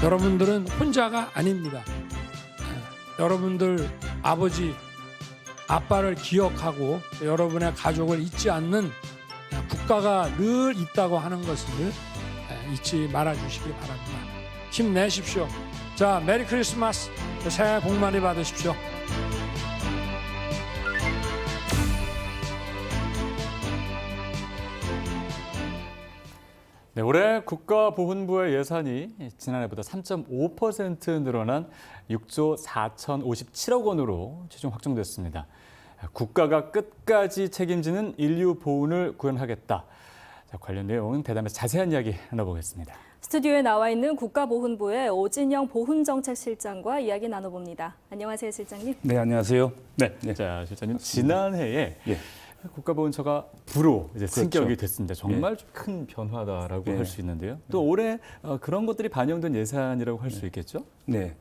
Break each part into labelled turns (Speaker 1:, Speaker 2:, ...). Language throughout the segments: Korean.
Speaker 1: 여러분들은 혼자가 아닙니다. 여러분들 아버지, 아빠를 기억하고 여러분의 가족을 잊지 않는 국가가 늘 있다고 하는 것을 잊지 말아주시기 바랍니다. 힘내십시오. 자, 메리 크리스마스, 새해 복 많이 받으십시오.
Speaker 2: 네, 올해 국가보훈부의 예산이 지난해보다 3.5% 늘어난 6조 4,057억 원으로 최종 확정됐습니다. 국가가 끝까지 책임지는 인류 보훈을 구현하겠다. 자, 관련 내용은 대담에서 자세한 이야기 나눠보겠습니다.
Speaker 3: 스튜디오에 나와 있는 국가보훈부의 오진영 보훈정책실장과 이야기 나눠봅니다. 안녕하세요, 실장님.
Speaker 4: 네, 안녕하세요.
Speaker 2: 네, 자, 실장님, 지난해에 국가보훈처가 부로 이제 승격이 됐습니다. 정말 좀 큰 변화다라고 할 수 있는데요. 또 올해 그런 것들이 반영된 예산이라고 할 수 있겠죠?
Speaker 4: 네,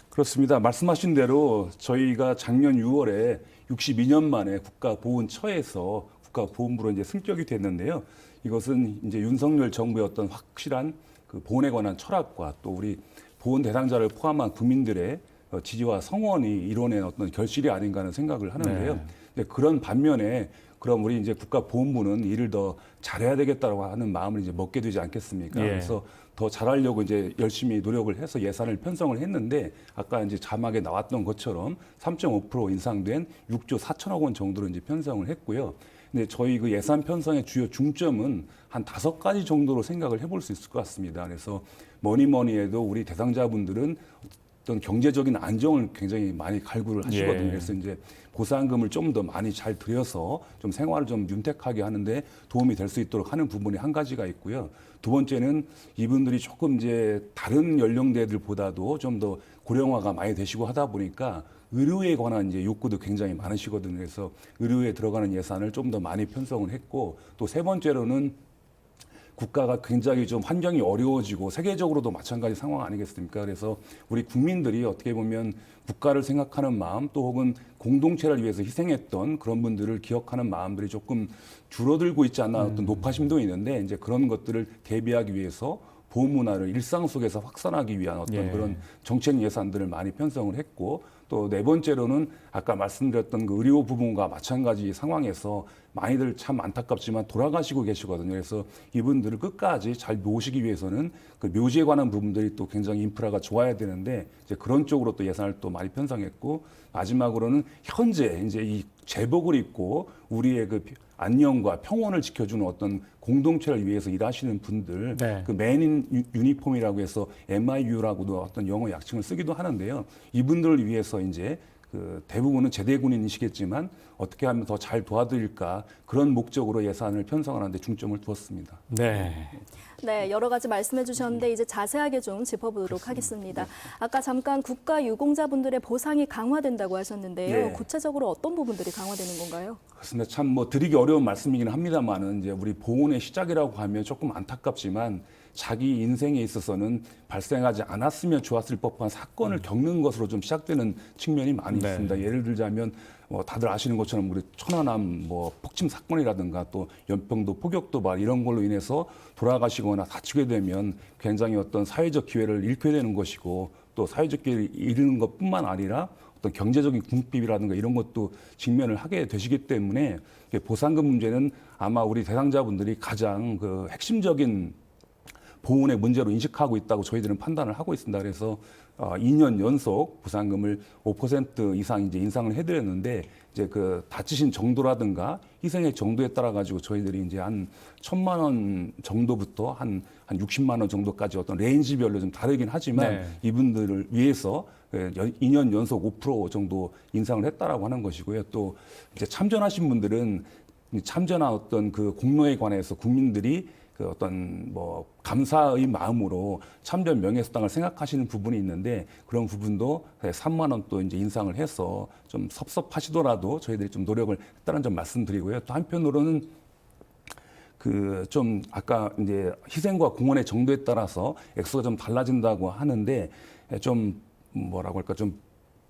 Speaker 4: 그렇습니다. 말씀하신 대로 저희가 작년 6월에 62년 만에 국가보훈처에서 국가보훈부로 이제 승격이 됐는데요. 이것은 이제 윤석열 정부의 어떤 확실한 그 보훈에 관한 철학과 또 우리 보훈 대상자를 포함한 국민들의 지지와 성원이 이뤄낸 어떤 결실이 아닌가 하는 생각을 하는데요. 네, 그런 반면에 그럼 우리 이제 국가보훈부는 일을 더 잘해야 되겠다고 하는 마음을 이제 먹게 되지 않겠습니까? 그래서 더 잘하려고 이제 열심히 노력을 해서 예산을 편성을 했는데 아까 이제 자막에 나왔던 것처럼 3.5% 인상된 6조 4천억 원 정도로 이제 편성을 했고요. 근데 저희 그 예산 편성의 주요 중점은 한 5가지 정도로 생각을 해볼 수 있을 것 같습니다. 그래서 뭐니 해도 우리 대상자분들은 어떤 경제적인 안정을 굉장히 많이 갈구를 하시거든요. 그래서 이제 보상금을 좀 더 많이 잘 들여서 좀 생활을 좀 윤택하게 하는데 도움이 될 수 있도록 하는 부분이 한 가지가 있고요. 두 번째는 이분들이 조금 이제 다른 연령대들보다도 좀 더 고령화가 많이 되시고 하다 보니까 의료에 관한 이제 욕구도 굉장히 많으시거든요. 그래서 의료에 들어가는 예산을 좀 더 많이 편성을 했고 또 세 번째로는 국가가 굉장히 좀 환경이 어려워지고 세계적으로도 마찬가지 상황 아니겠습니까? 그래서 우리 국민들이 어떻게 보면 국가를 생각하는 마음 또 혹은 공동체를 위해서 희생했던 그런 분들을 기억하는 마음들이 조금 줄어들고 있지 않나 어떤 노파심도 있는데 이제 그런 것들을 대비하기 위해서 보훈 문화를 일상 속에서 확산하기 위한 어떤 그런 정책 예산들을 많이 편성을 했고 또 네 번째로는 아까 말씀드렸던 그 의료 부분과 마찬가지 상황에서 많이들 참 안타깝지만 돌아가시고 계시거든요. 그래서 이분들을 끝까지 잘 모시기 위해서는 그 묘지에 관한 부분들이 또 굉장히 인프라가 좋아야 되는데 이제 그런 쪽으로 또 예산을 또 많이 편성했고 마지막으로는 현재 이제 이 제복을 입고 우리의 그 안녕과 평온을 지켜주는 어떤 공동체를 위해서 일하시는 분들, 그 맨인 유니폼이라고 해서 MIU라고도 어떤 영어 약칭을 쓰기도 하는데요. 이분들을 위해서 이제 그 대부분은 제대군인이시겠지만 어떻게 하면 더 잘 도와드릴까 그런 목적으로 예산을 편성하는 데 중점을 두었습니다.
Speaker 3: 네, 여러 가지 말씀해 주셨는데 이제 자세하게 좀 짚어보도록 하겠습니다. 아까 잠깐 국가유공자분들의 보상이 강화된다고 하셨는데요. 구체적으로 어떤 부분들이 강화되는 건가요?
Speaker 4: 그렇습니다. 참 뭐 드리기 어려운 말씀이긴 합니다만은 이제 우리 보훈의 시작이라고 하면 조금 안타깝지만 자기 인생에 있어서는 발생하지 않았으면 좋았을 법한 사건을 겪는 것으로 좀 시작되는 측면이 많이 있습니다. 예를 들자면 다들 아시는 것처럼 우리 천안함 폭침 사건이라든가 또 연평도 포격 도발 이런 걸로 인해서 돌아가시거나 다치게 되면 굉장히 어떤 사회적 기회를 잃게 되는 것이고 또 사회적 기회를 잃는 것뿐만 아니라 어떤 경제적인 궁핍이라든가 이런 것도 직면을 하게 되시기 때문에 보상금 문제는 아마 우리 대상자분들이 가장 그 핵심적인 보훈의 문제로 인식하고 있다고 저희들은 판단을 하고 있습니다. 그래서 2년 연속 보상금을 5% 이상 이제 인상을 해드렸는데 이제 그 다치신 정도라든가 희생의 정도에 따라 가지고 저희들이 이제 한 1,000만 원 정도부터 한 60만 원 정도까지 어떤 레인지별로 좀 다르긴 하지만 이분들을 위해서 2년 연속 5% 정도 인상을 했다라고 하는 것이고요. 또 이제 참전하신 분들은 참전한 어떤 그 공로에 관해서 국민들이 그 어떤 감사의 마음으로 참전 명예수당을 생각하시는 부분이 있는데 그런 부분도 3만 원 또 이제 인상을 해서 좀 섭섭하시더라도 저희들이 좀 노력을 했다는 점 말씀드리고요. 또 한편으로는 그 좀 아까 이제 희생과 공헌의 정도에 따라서 액수가 좀 달라진다고 하는데 좀 뭐라고 할까 좀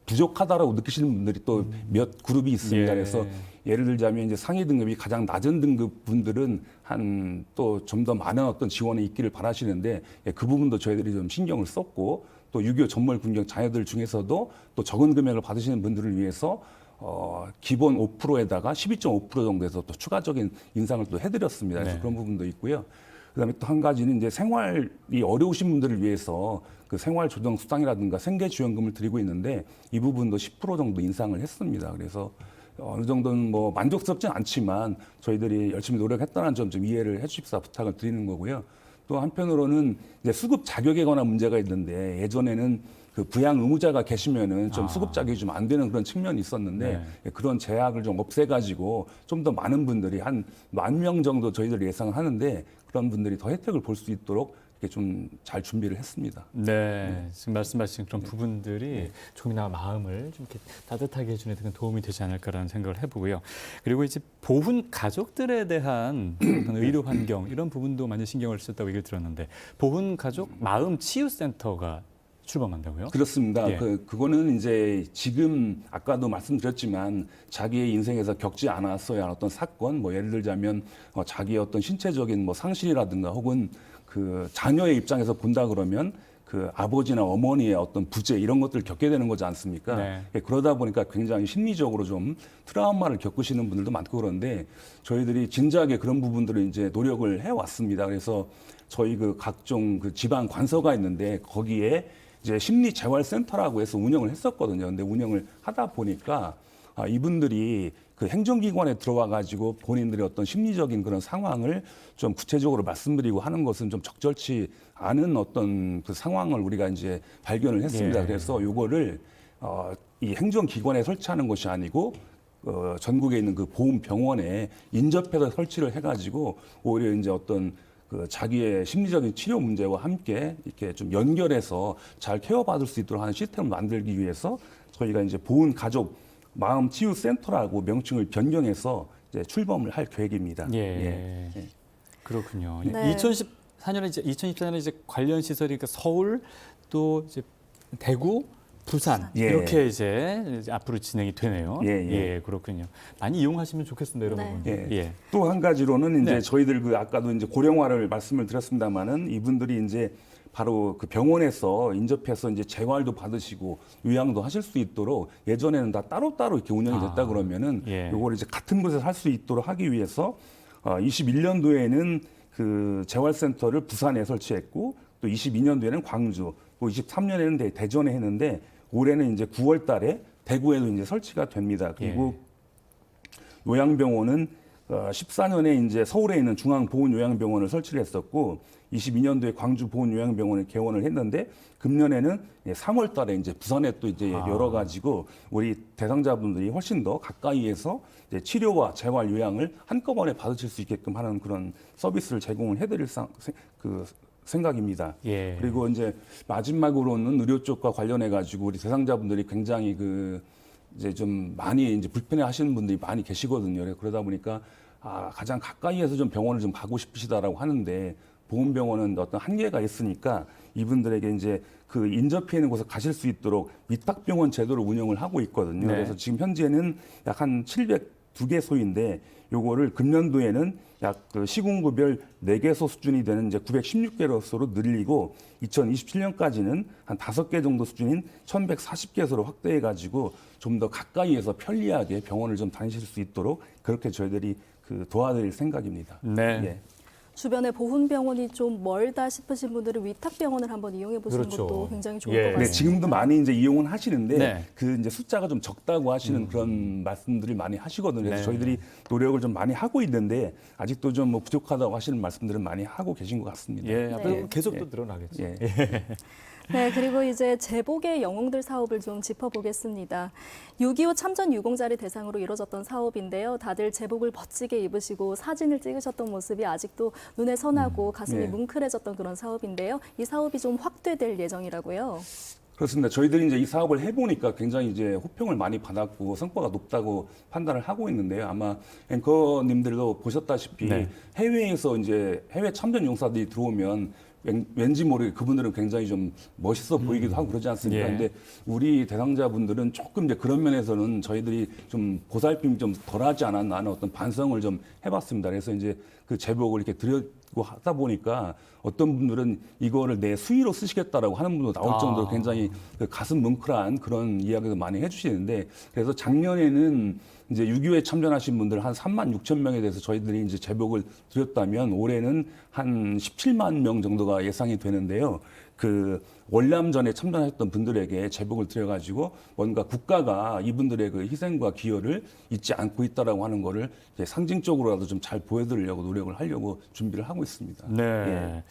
Speaker 4: 부족하다라고 느끼시는 분들이 또 몇 그룹이 있습니다.
Speaker 2: 예.
Speaker 4: 그래서 예를 들자면 이제 상위 등급이 가장 낮은 등급 분들은 한 또 좀 더 많은 어떤 지원이 있기를 바라시는데 예, 그 부분도 저희들이 좀 신경을 썼고 또 6.25 전몰 군경 자녀들 중에서도 또 적은 금액을 받으시는 분들을 위해서 기본 5%에다가 12.5% 정도에서 또 추가적인 인상을 또 해드렸습니다. 그래서
Speaker 2: 네.
Speaker 4: 그런 부분도 있고요. 그다음에 또 한 가지는 이제 생활이 어려우신 분들을 위해서 그 생활조정수당이라든가 생계지원금을 드리고 있는데 이 부분도 10% 정도 인상을 했습니다. 그래서 어느 정도는 뭐 만족스럽진 않지만 저희들이 열심히 노력했다는 점 좀 이해를 해주십사 부탁을 드리는 거고요. 또 한편으로는 이제 수급 자격에 관한 문제가 있는데 예전에는 그 부양 의무자가 계시면은 좀 수급 자격이 좀 안 되는 그런 측면이 있었는데 그런 제약을 좀 없애가지고 좀 더 많은 분들이 한 10,000명 정도 저희들이 예상하는데 그런 분들이 더 혜택을 볼 수 있도록 이렇게 좀 잘 준비를 했습니다.
Speaker 2: 네, 지금 말씀하신 그런 부분들이 조금이나마 마음을 좀 이렇게 따뜻하게 해주는 데 도움이 되지 않을까라는 생각을 해보고요. 그리고 이제 보훈 가족들에 대한 어떤 의료 환경 이런 부분도 많이 신경을 쓰셨다고 얘기를 들었는데 보훈 가족 마음 치유 센터가 출범한다고요?
Speaker 4: 그렇습니다.
Speaker 2: 예.
Speaker 4: 그거는 이제 지금 아까도 말씀드렸지만 자기의 인생에서 겪지 않았어야 할 어떤 사건, 뭐 예를 들자면 자기의 어떤 신체적인 뭐 상실이라든가 혹은 그 자녀의 입장에서 본다 그러면 그 아버지나 어머니의 어떤 부재 이런 것들을 겪게 되는 거지 않습니까?
Speaker 2: 네.
Speaker 4: 예, 그러다 보니까 굉장히 심리적으로 좀 트라우마를 겪으시는 분들도 많고 그런데 저희들이 진지하게 그런 부분들을 이제 노력을 해왔습니다. 그래서 저희 그 각종 그 지방 관서가 있는데 거기에 이제 심리재활센터라고 해서 운영을 했었거든요. 근데 운영을 하다 보니까 이분들이 그 행정기관에 들어와 가지고 본인들의 어떤 심리적인 그런 상황을 좀 구체적으로 말씀드리고 하는 것은 좀 적절치 않은 어떤 그 상황을 우리가 이제 발견을 했습니다.
Speaker 2: 예.
Speaker 4: 그래서 요거를 이 행정기관에 설치하는 것이 아니고 전국에 있는 그 보훈병원에 인접해서 설치를 해가지고 오히려 이제 어떤 그 자기의 심리적인 치료 문제와 함께 이렇게 좀 연결해서 잘 케어받을 수 있도록 하는 시스템을 만들기 위해서 저희가 이제 보훈 가족 마음 치유 센터라고 명칭을 변경해서 이제 출범을 할 계획입니다.
Speaker 2: 예.
Speaker 4: 예.
Speaker 2: 그렇군요.
Speaker 3: 네.
Speaker 2: 2024년에 이제 관련 시설이 그러니까 서울 또 이제 대구, 부산
Speaker 4: 예.
Speaker 2: 이렇게 이제 앞으로 진행이 되네요.
Speaker 4: 예.
Speaker 2: 그렇군요. 많이 이용하시면 좋겠습니다, 여러분.
Speaker 3: 네.
Speaker 4: 예. 또 한 가지로는 이제
Speaker 2: 네.
Speaker 4: 저희들 그 아까도 이제 고령화를 말씀을 드렸습니다만은 이분들이 이제 바로 그 병원에서 인접해서 이제 재활도 받으시고 요양도 하실 수 있도록 예전에는 다 따로따로 이렇게 운영이 됐다 그러면은
Speaker 2: 예.
Speaker 4: 요걸 이제 같은 곳에서 할 수 있도록 하기 위해서 21년도에는 그 재활센터를 부산에 설치했고 또 22년도에는 광주, 또 23년에는 대전에 했는데 올해는 이제 9월 달에 대구에도 이제 설치가 됩니다. 그리고 요양병원은 14년에 이제 서울에 있는 중앙보훈요양병원을 설치를 했었고 22년도에 광주 보훈요양병원을 개원을 했는데 금년에는 3월 달에 이제 부산에 또 이제 열어가지고 우리 대상자분들이 훨씬 더 가까이에서 이제 치료와 재활 요양을 한꺼번에 받으실 수 있게끔 하는 그런 서비스를 제공을 해드릴 생각입니다.
Speaker 2: 예.
Speaker 4: 그리고 이제 마지막으로는 의료 쪽과 관련해 가지고 우리 대상자분들이 굉장히 그 이제 좀 많이 이제 불편해 하시는 분들이 많이 계시거든요. 그러다 보니까 가장 가까이에서 좀 병원을 좀 가고 싶으시다라고 하는데 보훈병원은 어떤 한계가 있으니까 이분들에게 이제 그 인접해 있는 곳에 가실 수 있도록 위탁병원 제도를 운영을 하고 있거든요.
Speaker 2: 네.
Speaker 4: 그래서 지금 현재는 약 한 702개소인데 요거를 금년도에는 약 그 시군구별 4개소 수준이 되는 이제 916개소로 늘리고 2027년까지는 한 5개 정도 수준인 1140개소로 확대해 가지고 좀 더 가까이에서 편리하게 병원을 좀 다니실 수 있도록 그렇게 저희들이 그 도와드릴 생각입니다.
Speaker 2: 네.
Speaker 4: 예.
Speaker 3: 주변에 보훈병원이 좀 멀다 싶으신 분들은 위탁병원을 한번 이용해 보시는
Speaker 2: 그렇죠.
Speaker 3: 것도 굉장히 좋을
Speaker 2: 예.
Speaker 3: 것
Speaker 2: 네,
Speaker 3: 같습니다.
Speaker 4: 네, 지금도 많이 이제 이용은 하시는데
Speaker 2: 네.
Speaker 4: 그 이제 숫자가 좀 적다고 하시는 그런 말씀들을 많이 하시거든요. 그래서
Speaker 2: 네.
Speaker 4: 저희들이 노력을 좀 많이 하고 있는데 아직도 좀 뭐 부족하다고 하시는 말씀들은 많이 하고 계신 것 같습니다.
Speaker 2: 예, 앞으로
Speaker 3: 네.
Speaker 2: 계속 또 늘어나겠죠.
Speaker 4: 예.
Speaker 3: 네, 그리고 이제 제복의 영웅들 사업을 좀 짚어보겠습니다. 6.25 참전 유공자를 대상으로 이뤄졌던 사업인데요. 다들 제복을 멋지게 입으시고 사진을 찍으셨던 모습이 아직도 눈에 선하고 가슴이
Speaker 4: 네.
Speaker 3: 뭉클해졌던 그런 사업인데요. 이 사업이 좀 확대될 예정이라고요.
Speaker 4: 그렇습니다. 저희들이 이제 이 사업을 해보니까 굉장히 이제 호평을 많이 받았고 성과가 높다고 판단을 하고 있는데요. 아마 앵커님들도 보셨다시피
Speaker 2: 네.
Speaker 4: 해외에서 이제 해외 참전 용사들이 들어오면 왠지 모르게 그분들은 굉장히 좀 멋있어 보이기도 하고 그러지 않습니까?
Speaker 2: 예.
Speaker 4: 근데 우리 대상자분들은 조금 이제 그런 면에서는 저희들이 좀 보살핌이 좀 덜하지 않았나 하는 어떤 반성을 좀 해봤습니다. 그래서 이제 그 제복을 이렇게 드리고 하다 보니까 어떤 분들은 이거를 내 수의로 쓰시겠다라고 하는 분도 나올 정도로 굉장히 그 가슴 뭉클한 그런 이야기도 많이 해주시는데, 그래서 작년에는 이제 6.25에 참전하신 분들 한 3만 6천 명에 대해서 저희들이 이제 제복을 드렸다면 올해는 한 17만 명 정도가 예상이 되는데요. 그 월남전에 참전하셨던 분들에게 제복을 드려가지고 뭔가 국가가 이분들의 그 희생과 기여를 잊지 않고 있다라고 하는 거를 이제 상징적으로라도 좀 잘 보여드리려고 노력을 하려고 준비를 하고 있습니다.
Speaker 2: 네.
Speaker 4: 예.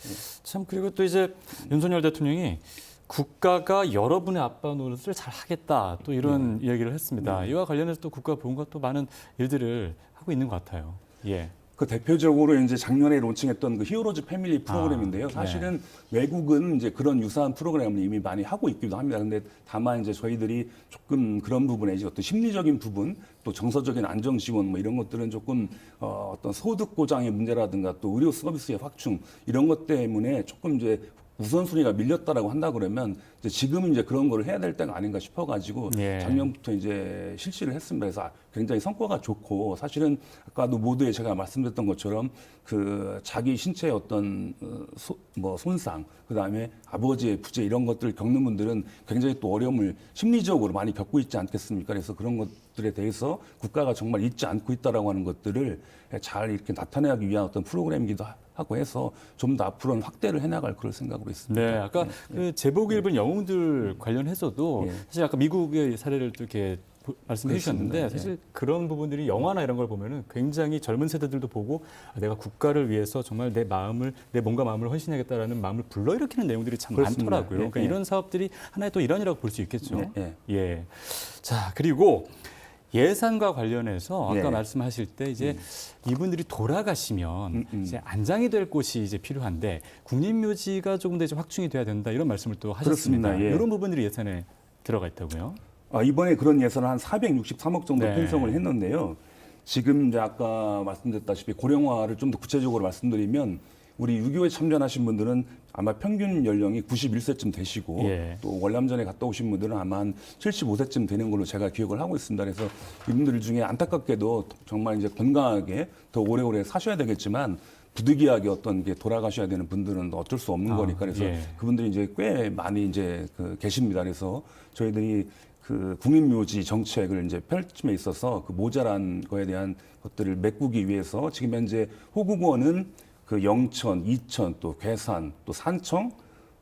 Speaker 2: 참 그리고 또 이제 윤석열 대통령이 국가가 여러분의 아빠 노릇을 잘 하겠다 또 이런 이야기를 했습니다. 이와 관련해서 또 국가보훈과 또 많은 일들을 하고 있는 것 같아요. 예.
Speaker 4: 그 대표적으로 이제 작년에 론칭했던 그 히어로즈 패밀리 프로그램인데요.
Speaker 2: 네.
Speaker 4: 사실은 외국은 이제 그런 유사한 프로그램을 이미 많이 하고 있기도 합니다. 근데 다만 이제 저희들이 조금 그런 부분에 이제 어떤 심리적인 부분, 또 정서적인 안정 지원 뭐 이런 것들은 조금 어떤 소득 보장의 문제라든가 또 의료 서비스의 확충 이런 것 때문에 조금 이제 우선순위가 밀렸다라고 한다 그러면 이제 지금은 이제 그런 거를 해야 될 때가 아닌가 싶어가지고
Speaker 2: 예.
Speaker 4: 작년부터 이제 실시를 했습니다. 그래서 굉장히 성과가 좋고 사실은 아까도 모두에 제가 말씀드렸던 것처럼 그 자기 신체의 어떤 뭐 손상, 그 다음에 아버지의 부재 이런 것들을 겪는 분들은 굉장히 또 어려움을 심리적으로 많이 겪고 있지 않겠습니까? 그래서 그런 것들에 대해서 국가가 정말 잊지 않고 있다라고 하는 것들을 잘 이렇게 나타내기 위한 어떤 프로그램이기도 하고 해서 좀 더 앞으로는 확대를 해나갈 그럴 생각으로 있습니다.
Speaker 2: 네, 아까 그 제복 입은 영웅들 관련해서도
Speaker 4: 예.
Speaker 2: 사실 아까 미국의 사례를 또 이렇게 말씀해 주셨는데
Speaker 4: 그렇습니다.
Speaker 2: 사실 그런 부분들이 영화나 이런 걸 보면은 굉장히 젊은 세대들도 보고 내가 국가를 위해서 정말 내 마음을 내 몸과 마음을 헌신하겠다라는 마음을 불러일으키는 내용들이 참
Speaker 4: 그렇습니다.
Speaker 2: 많더라고요.
Speaker 4: 예,
Speaker 2: 그러니까
Speaker 4: 예.
Speaker 2: 이런 사업들이 하나의 또 일환이라고 볼 수 있겠죠.
Speaker 4: 예.
Speaker 2: 예. 자, 그리고 예산과 관련해서 아까
Speaker 4: 예.
Speaker 2: 말씀하실 때 이제 이분들이 돌아가시면 이제 안장이 될 곳이 이제 필요한데 국립묘지가 조금 더 이제 확충이 돼야 된다 이런 말씀을 또 하셨습니다.
Speaker 4: 그렇습니다. 예.
Speaker 2: 이런 부분들이 예산에 들어가 있다고요?
Speaker 4: 이번에 그런 예산을 한 463억 정도
Speaker 2: 네.
Speaker 4: 편성을 했는데요. 지금 이제 아까 말씀드렸다시피 고령화를 좀 더 구체적으로 말씀드리면 우리 6.25에 참전하신 분들은 아마 평균 연령이 91세쯤 되시고
Speaker 2: 예.
Speaker 4: 또 월남전에 갔다 오신 분들은 아마 한 75세쯤 되는 걸로 제가 기억을 하고 있습니다. 그래서 이분들 중에 안타깝게도 정말 이제 건강하게 더 오래오래 사셔야 되겠지만 부득이하게 어떤 게 돌아가셔야 되는 분들은 어쩔 수 없는 거니까 그래서
Speaker 2: 예.
Speaker 4: 그분들이 이제 꽤 많이 이제 계십니다. 그래서 저희들이 그 국립묘지 정책을 이제 펼침에 있어서 그 모자란 거에 대한 것들을 메꾸기 위해서 지금 현재 호국원은 그 영천, 이천, 또 괴산, 또 산청,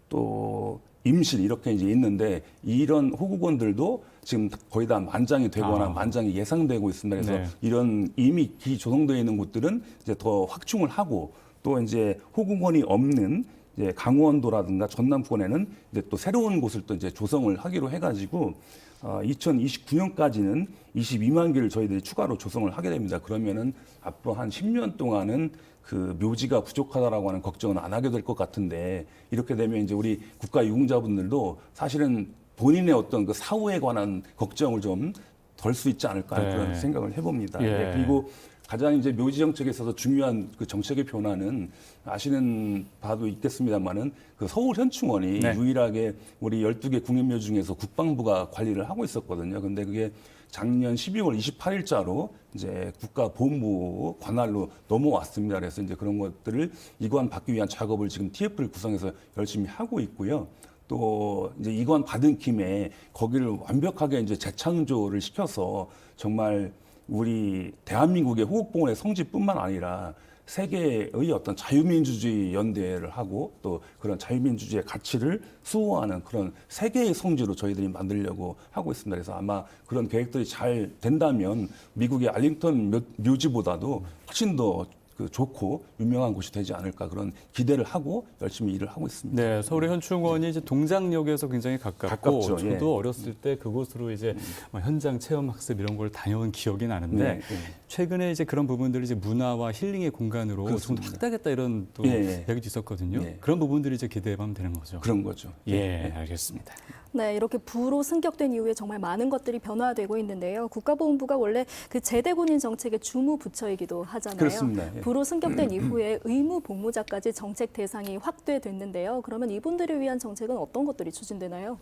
Speaker 4: 또 임실 이렇게 이제 있는데 이런 호국원들도 지금 거의 다 만장이 되거나 만장이 예상되고 있습니다. 그래서
Speaker 2: 네.
Speaker 4: 이런 이미 기조성되어 있는 곳들은 이제 더 확충을 하고 또 이제 호국원이 없는 이제 강원도라든가 전남권에는 이제 또 새로운 곳을 또 이제 조성을 하기로 해가지고 2029년까지는 22만 개를 저희들이 추가로 조성을 하게 됩니다. 그러면은 앞으로 한 10년 동안은 그 묘지가 부족하다라고 하는 걱정은 안 하게 될 것 같은데 이렇게 되면 이제 우리 국가 유공자분들도 사실은 본인의 어떤 그 사후에 관한 걱정을 좀 덜 수 있지 않을까 하는
Speaker 2: 네.
Speaker 4: 그런 생각을 해봅니다.
Speaker 2: 예.
Speaker 4: 네, 그리고 가장 이제 묘지 정책에 있어서 중요한 그 정책의 변화는 아시는 바도 있겠습니다만은 그 서울 현충원이
Speaker 2: 네.
Speaker 4: 유일하게 우리 12개 국립묘지 중에서 국방부가 관리를 하고 있었거든요. 근데 그게 작년 12월 28일자로 이제 국가보훈부 관할로 넘어왔습니다. 그래서 이제 그런 것들을 이관받기 위한 작업을 지금 TF를 구성해서 열심히 하고 있고요. 또 이제 이관 받은 김에 거기를 완벽하게 이제 재창조를 시켜서 정말 우리 대한민국의 호국봉원의 성지뿐만 아니라 세계의 어떤 자유민주주의 연대를 하고 또 그런 자유민주주의의 가치를 수호하는 그런 세계의 성지로 저희들이 만들려고 하고 있습니다. 그래서 아마 그런 계획들이 잘 된다면 미국의 알링턴 묘지보다도 훨씬 더 좋고 유명한 곳이 되지 않을까 그런 기대를 하고 열심히 일을 하고 있습니다.
Speaker 2: 네, 서울의 현충원이 이제 동작역에서 굉장히 가깝고
Speaker 4: 가깝죠.
Speaker 2: 저도
Speaker 4: 예.
Speaker 2: 어렸을 때 그곳으로 이제 뭐 현장 체험 학습 이런 걸 다녀온 기억이 나는데
Speaker 4: 네, 네.
Speaker 2: 최근에 이제 그런 부분들을 이제 문화와 힐링의 공간으로 좀 더
Speaker 4: 그렇습니다.
Speaker 2: 확대하겠다 이런 또
Speaker 4: 예, 예.
Speaker 2: 이야기도 있었거든요.
Speaker 4: 예.
Speaker 2: 그런 부분들이 이제 기대하면 되는 거죠.
Speaker 4: 그런 거죠.
Speaker 2: 예, 알겠습니다.
Speaker 3: 네, 이렇게 부로 승격된 이후에 정말 많은 것들이 변화되고 있는데요. 국가보훈부가 원래 그 제대군인 정책의 주무 부처이기도 하잖아요.
Speaker 4: 그렇습니다. 예.
Speaker 3: 부로 승격된 이후에 의무 복무자까지 정책 대상이 확대됐는데요. 그러면 이분들을 위한 정책은 어떤 것들이 추진되나요?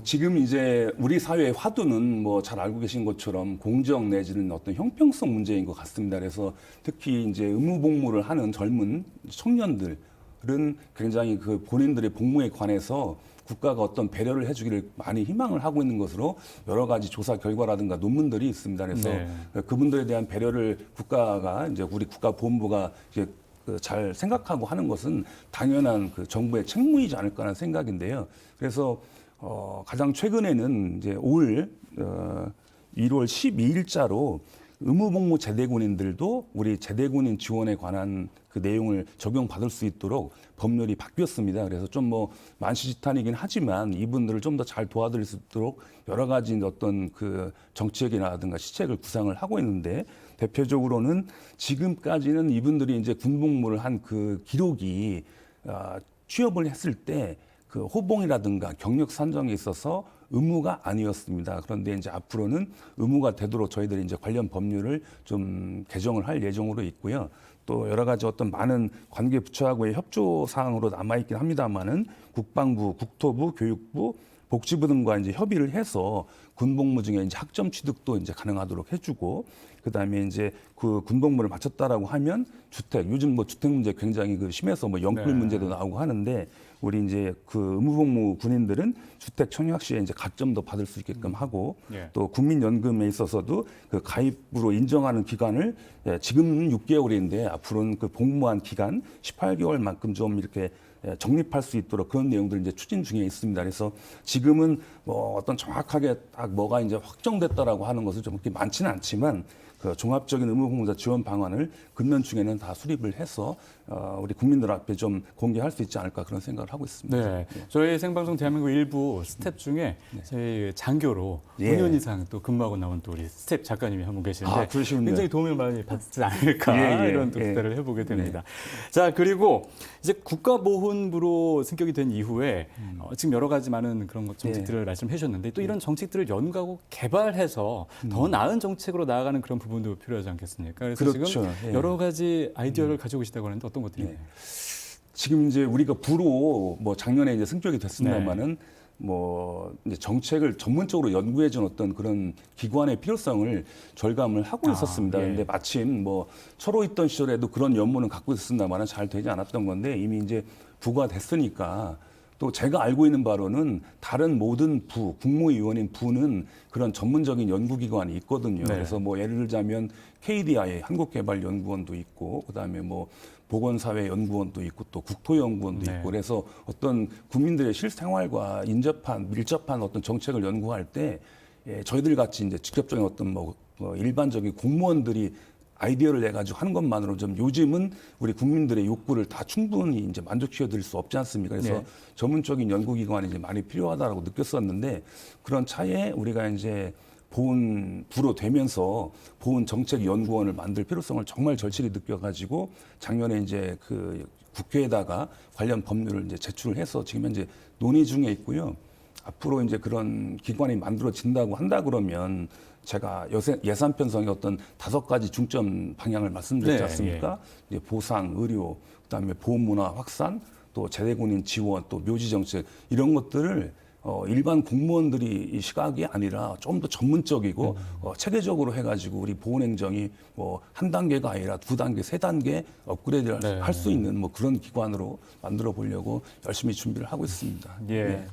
Speaker 4: 지금 이제 우리 사회의 화두는 뭐 잘 알고 계신 것처럼 공정 내지는 어떤 형평성 문제인 것 같습니다. 그래서 특히 이제 의무 복무를 하는 젊은 청년들은 굉장히 그 본인들의 복무에 관해서 국가가 어떤 배려를 해주기를 많이 희망을 하고 있는 것으로 여러 가지 조사 결과라든가 논문들이 있습니다. 그래서
Speaker 2: 네.
Speaker 4: 그분들에 대한 배려를 국가가 이제 우리 국가보훈부가 이제 잘 생각하고 하는 것은 당연한 그 정부의 책무이지 않을까라는 생각인데요. 그래서 가장 최근에는 이제 올 1월 12일자로 의무복무 제대군인들도 우리 제대군인 지원에 관한 그 내용을 적용받을 수 있도록 법률이 바뀌었습니다. 그래서 좀 뭐 만시지탄이긴 하지만 이분들을 좀 더 잘 도와드릴 수 있도록 여러 가지 어떤 그 정책이라든가 시책을 구상을 하고 있는데 대표적으로는 지금까지는 이분들이 이제 군복무를 한 그 기록이 취업을 했을 때 그 호봉이라든가 경력 산정에 있어서 의무가 아니었습니다. 그런데 이제 앞으로는 의무가 되도록 저희들이 이제 관련 법률을 좀 개정을 할 예정으로 있고요. 또 여러 가지 어떤 많은 관계 부처하고의 협조 사항으로 남아 있긴 합니다만은 국방부, 국토부, 교육부, 복지부 등과 이제 협의를 해서 군복무 중에 이제 학점 취득도 이제 가능하도록 해주고 그다음에 이제 그 군복무를 마쳤다라고 하면 주택 요즘 뭐 주택 문제 굉장히 그 심해서 뭐 영끌
Speaker 2: 네.
Speaker 4: 문제도 나오고 하는데 우리 이제 그 의무복무 군인들은 주택 청약 시에 이제 가점도 받을 수 있게끔 하고
Speaker 2: 예.
Speaker 4: 또 국민연금에 있어서도 그 가입으로 인정하는 기간을 지금은 6개월인데 앞으로는 그 복무한 기간 18개월만큼 좀 이렇게 적립할 수 있도록 그런 내용들 이제 추진 중에 있습니다. 그래서 지금은 뭐 어떤 정확하게 딱 뭐가 이제 확정됐다라고 하는 것은 좀 그렇게 많지는 않지만 그 종합적인 의무복무자 지원 방안을 금년중에는 다 수립을 해서 우리 국민들 앞에 좀 공개할 수 있지 않을까 그런 생각을 하고 있습니다.
Speaker 2: 네. 저희 생방송 대한민국 일부 스텝 중에 저희 장교로
Speaker 4: 예.
Speaker 2: 5년 이상 또 근무하고 나온 또 우리 스텝 작가님이 한 분 계시는데
Speaker 4: 아, 그러시군요.
Speaker 2: 굉장히 도움을 많이 받지 않을까
Speaker 4: 예, 예,
Speaker 2: 이런 또
Speaker 4: 예.
Speaker 2: 기대를 해보게 됩니다. 자, 그리고 이제 국가보훈부로 승격이 된 이후에 지금 여러 가지 많은 그런 정책들을 말씀해 주셨는데 또 이런 정책들을 연구하고 개발해서 더 나은 정책으로 나아가는 그런 부분도 필요하지 않겠습니까? 그래서
Speaker 4: 그렇죠.
Speaker 2: 지금
Speaker 4: 예.
Speaker 2: 여러 가지 아이디어를 가지고 계시다고 하는데 어떤 것들이 있나요?
Speaker 4: 지금 이제 우리가 부로 뭐 작년에 이제 승격이 됐습니다만은 뭐 이제 정책을 전문적으로 연구해 준 어떤 그런 기관의 필요성을 절감을 하고 있었습니다.
Speaker 2: 예.
Speaker 4: 근데 마침 뭐 초로 있던 시절에도 그런 연문은 갖고 있었습니다만은 잘 되지 않았던 건데 이미 이제 부가 됐으니까 또 제가 알고 있는 바로는 다른 모든 부, 국무위원인 부는 그런 전문적인 연구기관이 있거든요.
Speaker 2: 네.
Speaker 4: 그래서 뭐 예를 들자면 KDI 한국개발연구원도 있고 그다음에 뭐 보건사회연구원도 있고 또 국토연구원도
Speaker 2: 네.
Speaker 4: 있고 그래서 어떤 국민들의 실생활과 밀접한 어떤 정책을 연구할 때 저희들 같이 이제 직접적인 어떤 뭐 일반적인 공무원들이 아이디어를 내가지고 하는 것만으로 좀 요즘은 우리 국민들의 욕구를 다 충분히 이제 만족시켜 드릴 수 없지 않습니까? 그래서
Speaker 2: 네.
Speaker 4: 전문적인 연구기관이 이제 많이 필요하다라고 느꼈었는데 그런 차에 우리가 이제 보훈부로 되면서 보훈정책연구원을 만들 필요성을 정말 절실히 느껴가지고 작년에 이제 그 국회에다가 관련 법률을 이제 제출을 해서 지금 현재 논의 중에 있고요. 앞으로 이제 그런 기관이 만들어진다고 한다 그러면 제가 예산 편성의 어떤 5가지 중점 방향을 말씀드렸지
Speaker 2: 네,
Speaker 4: 않습니까? 이제 보상, 의료, 그다음에 보험문화 확산, 또 제대군인 지원, 또 묘지 정책 이런 것들을 일반 공무원들이 이 시각이 아니라 좀 더 전문적이고 체계적으로 해가지고 우리 보훈행정이 뭐 한 단계가 아니라 2단계, 3단계 업그레이드를
Speaker 2: 네.
Speaker 4: 할 수 있는 뭐 그런 기관으로 만들어 보려고 열심히 준비를 하고 있습니다.
Speaker 2: 예.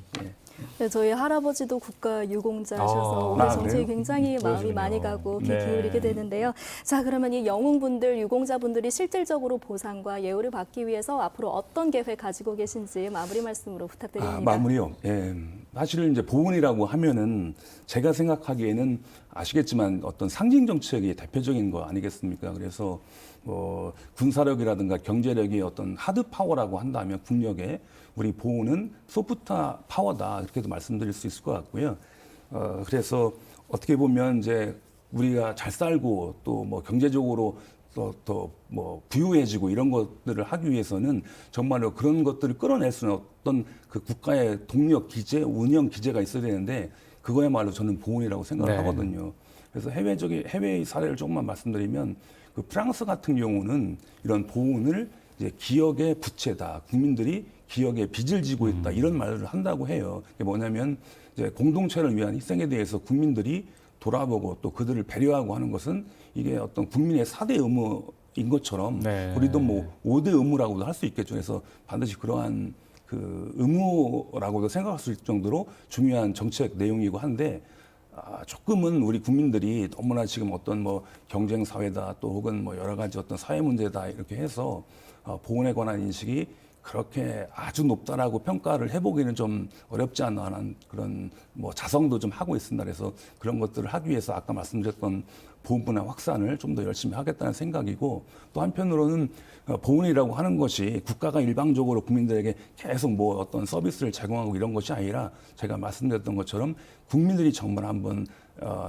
Speaker 3: 네, 저희 할아버지도 국가 유공자셔서 오늘 정책이
Speaker 4: 그래요?
Speaker 3: 굉장히 마음이
Speaker 2: 그러시군요.
Speaker 3: 많이 가고 귀
Speaker 2: 네.
Speaker 3: 기울이게 되는데요. 자, 그러면 이 영웅분들, 유공자분들이 실질적으로 보상과 예우를 받기 위해서 앞으로 어떤 계획 가지고 계신지 마무리 말씀으로 부탁드립니다.
Speaker 4: 마무리요. 예. 사실 이제 보훈이라고 하면은 제가 생각하기에는 아시겠지만 어떤 상징 정책이 대표적인 거 아니겠습니까? 그래서 뭐 군사력이라든가 경제력이 어떤 하드 파워라고 한다면 국력에 우리 보훈은 소프트 파워다 이렇게도 말씀드릴 수 있을 것 같고요. 그래서 어떻게 보면 이제 우리가 잘 살고 또 뭐 경제적으로 또 뭐 부유해지고 이런 것들을 하기 위해서는 정말로 그런 것들을 끌어낼 수 있는 어떤 그 국가의 동력 기제, 운영 기제가 있어야 되는데 그거야말로 저는 보훈이라고 생각을
Speaker 2: 네.
Speaker 4: 하거든요. 그래서 해외의 사례를 조금만 말씀드리면 그 프랑스 같은 경우는 이런 보훈을 이제 기억의 부채다. 국민들이 기억의 빚을 지고 있다. 이런 말을 한다고 해요. 이게 뭐냐면 이제 공동체를 위한 희생에 대해서 국민들이 돌아보고 또 그들을 배려하고 하는 것은 이게 어떤 국민의 4대 의무인 것처럼
Speaker 2: 네.
Speaker 4: 우리도 뭐 5대 의무라고도 할 수 있겠죠. 그래서 반드시 그러한 그 의무라고도 생각할 수 있을 정도로 중요한 정책 내용이고 한데 조금은 우리 국민들이 너무나 지금 어떤 뭐 경쟁 사회다 또 혹은 뭐 여러 가지 어떤 사회 문제다 이렇게 해서 보훈에 관한 인식이 그렇게 아주 높다라고 평가를 해보기는 좀 어렵지 않나 하는 그런 뭐 자성도 좀 하고 있습니다. 그래서 그런 것들을 하기 위해서 아까 말씀드렸던 보훈 분야 확산을 좀 더 열심히 하겠다는 생각이고 또 한편으로는 보훈이라고 하는 것이 국가가 일방적으로 국민들에게 계속 뭐 어떤 서비스를 제공하고 이런 것이 아니라 제가 말씀드렸던 것처럼 국민들이 정말 한번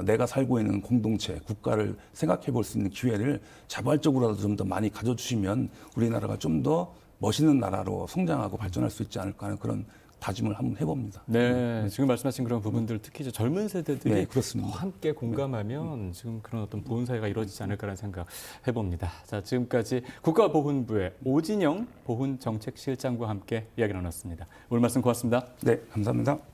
Speaker 4: 내가 살고 있는 공동체, 국가를 생각해 볼 수 있는 기회를 자발적으로라도 좀 더 많이 가져주시면 우리나라가 좀 더 멋있는 나라로 성장하고 발전할 수 있지 않을까 하는 그런 다짐을 한번 해봅니다.
Speaker 2: 네, 지금 말씀하신 그런 부분들 특히 이제 젊은 세대들이
Speaker 4: 네, 그렇습니다.
Speaker 2: 더 함께 공감하면 지금 그런 어떤 보훈 사회가 이루어지지 않을까라는 생각 해봅니다. 자, 지금까지 국가보훈부의 오진영 보훈정책실장과 함께 이야기 나눴습니다. 오늘 말씀 고맙습니다.
Speaker 4: 네, 감사합니다.